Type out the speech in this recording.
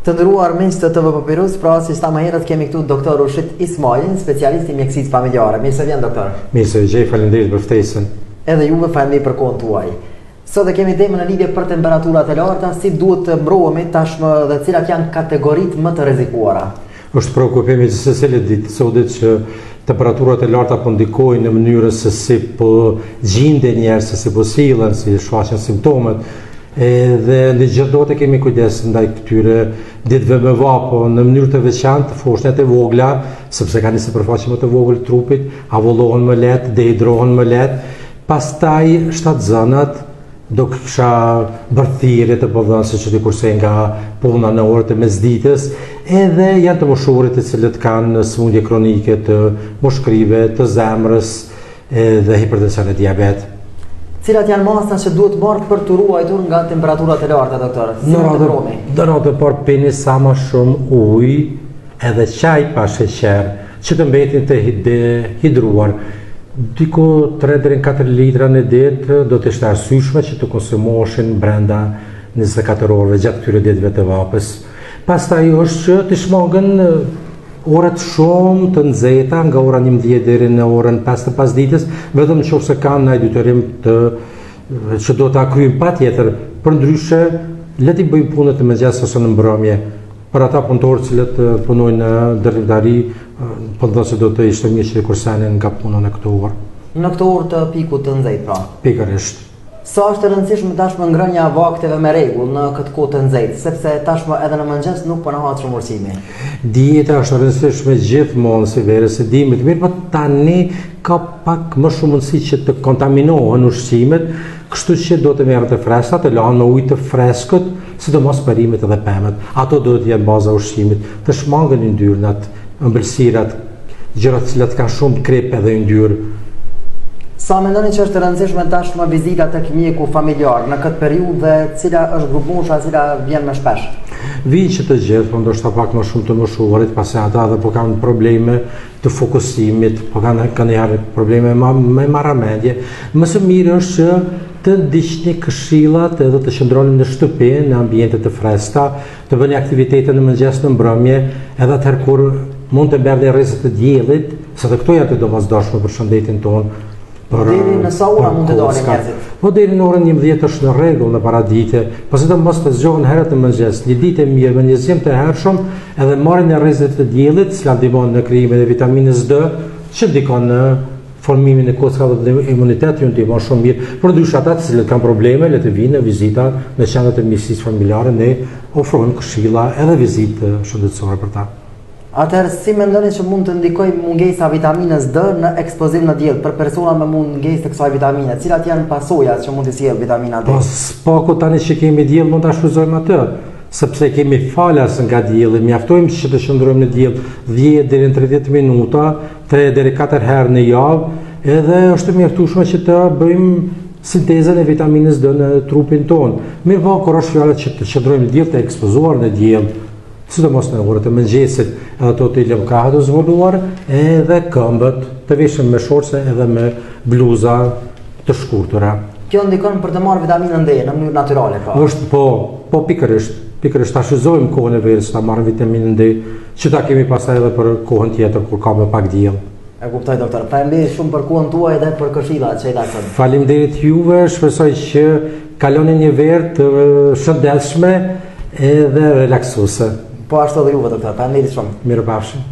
Të nderuar miq të TV Papirus, pra si sa më herët kemi këtu doktor Rushit Ismailin, specialist i mjekësisë familjare. Mirë se vjen doktor. Mirë se vjen, faleminderit për ftesën. Edhe juve faleminderit për kohën tuaj. Sot e kemi temën në lidhje për temperaturat e larta, si duhet të mbrohemi tashmë dhe cilat janë kategoritë më të rrezikuara. Është preokupimi që secili ditë sotit që temperaturat e larta po ndikojnë në mënyrën se si po gjenden njerëz, se si po sillen, si shfaqen simptomet. Dhe në gjithë do të kemi kujdes ndaj këtyre ditëve me vapo në mënyrë të veçantë, foshnet e vogla, sepse ka një sipërfaqe më të vogël trupit, avollohen më lehtë, dehidrohen më lehtë. Pastaj shtatzënat do kisha bërthirje të përdhënëse që dikurse nga puna në orët e mesditës, edhe janë të moshurit të cilët kanë sëmundje kronike të moshkrive, të zemrës dhe hipertension e diabet. Cilat janë masa që duhet marrë për të ruajtur nga temperaturat e larta, doktor? Në radhë parë pini sa më shumë ujë edhe çaj pa sheqer, që të mbetin të hidruar. Diku 3 deri në 4 litra në ditë do të ishte arsyeshme që të konsumoheshin brenda 24 orëve gjatë këtyre ditëve të vapës. Pastaj është që të shmangen orët shumë të nxehta nga ora 11 deri në orën 5 të pasdites, vetëm nëse kanë ndaj detyrim që do ta kryejmë patjetër, përndryshe le të bëjmë punët në mëngjes ose në mbrëmje. Për ata punëtorë që punojnë në dërmtari, po thonë se do të ishte mirë që kursanin nga puna në këtë orë. Në këtë orë të pikut të nxehtë pra. Pikërisht. Sa është e rëndësishme tashmë ngrënia e vakteve me rregull në këtë kohë të nxehtë, sepse tashmë edhe në mëngjes nuk po na ha shumë ursimi. Dieta është e rëndësishme gjithmonë si verës së dimrit, mirë po tani ka pak më shumë mundësi që të kontaminohen ushqimet, kështu që do të merret të freskët, të lahen me ujë të freskët, sidomos perimet edhe pemet. Ato duhet të jenë baza e ushqimit, të shmangen yndyrnat, ëmbëlsirat, gjërat që kanë shumë krep edhe yndyrë. Sa mendoni që është e rëndësishme tashmë vizita tek mjeku familjar në këtë periudhë dhe cila është grupusha e cila vjen më shpesh? Vinë që të gjithë, po ndoshta pak më shumë të moshuarit, pasi ata edhe po kanë probleme të fokusimit, po kanë herë probleme me marrëmendje. Më së miri është që të ndiqni këshillat edhe të qëndroni në shtëpi, në ambiente të freskëta, të bëni aktivitete në mëngjes, në mbrëmje, edhe atëherë kur mund të merrni rrezet të diellit, se këto janë të domosdoshme për shëndetin tonë. Deri në sa ora mund të dalin njerëzit? Po deri në orën 11 është në rregull në paradite, pasi do mos të zgjohen herët në mëngjes, një ditë e mirë me një zgjem të hershëm, edhe marrin rrezet të diellit, që ndihmon në krijimin e vitaminës D, që ndikon në formimin e kockave dhe imunitetit, ju ndihmon shumë mirë. Përndryshe ata të cilët kanë probleme, le të vinë në vizita në qendrat e mjekësisë familjare, ne ofrojmë këshilla edhe vizitë shëndetësore për ta. Atëherë, si mendoni që mund të ndikojë mungesa e vitaminës D në ekspozim në diell për persona me mungesë të kësaj vitamine? Cilat janë pasojat që mund të sjellë vitamina D? Po tani që kemi diell mund ta shfrytëzojmë atë, sepse kemi falas nga dielli, mjaftojmë që të qëndrojmë në diell 10 deri në 30 minuta, 3 deri 4 herë në javë, edhe është mjaftueshme që të bëjmë sintezën e vitaminës D në trupin tonë. Mirë po, kur është fjala që të qëndrojmë në diell të ekspozuar në diell, sidomos në orët e mëngjesit, edhe ato të lëm krahët të zhvulluar, edhe këmbët të veshëm me shorce edhe me bluza të shkurtura. Kjo ndikon për të marrë vitaminën D në mënyrë natyrale, pra? Është po pikërisht ta shfrytëzojmë kohën e verës ta marrim vitaminën D, që ta kemi pastaj edhe për kohën tjetër kur ka më pak diell. E kuptoj, doktor. Faleminderit shumë për kohën tuaj dhe për këshillat që i dha sot. Faleminderit juve, shpresoj që kaloni një verë të shëndetshme edhe relaksuese. Po ashtu edhe juve, doktor. Faleminderit shumë. Mirupafshim.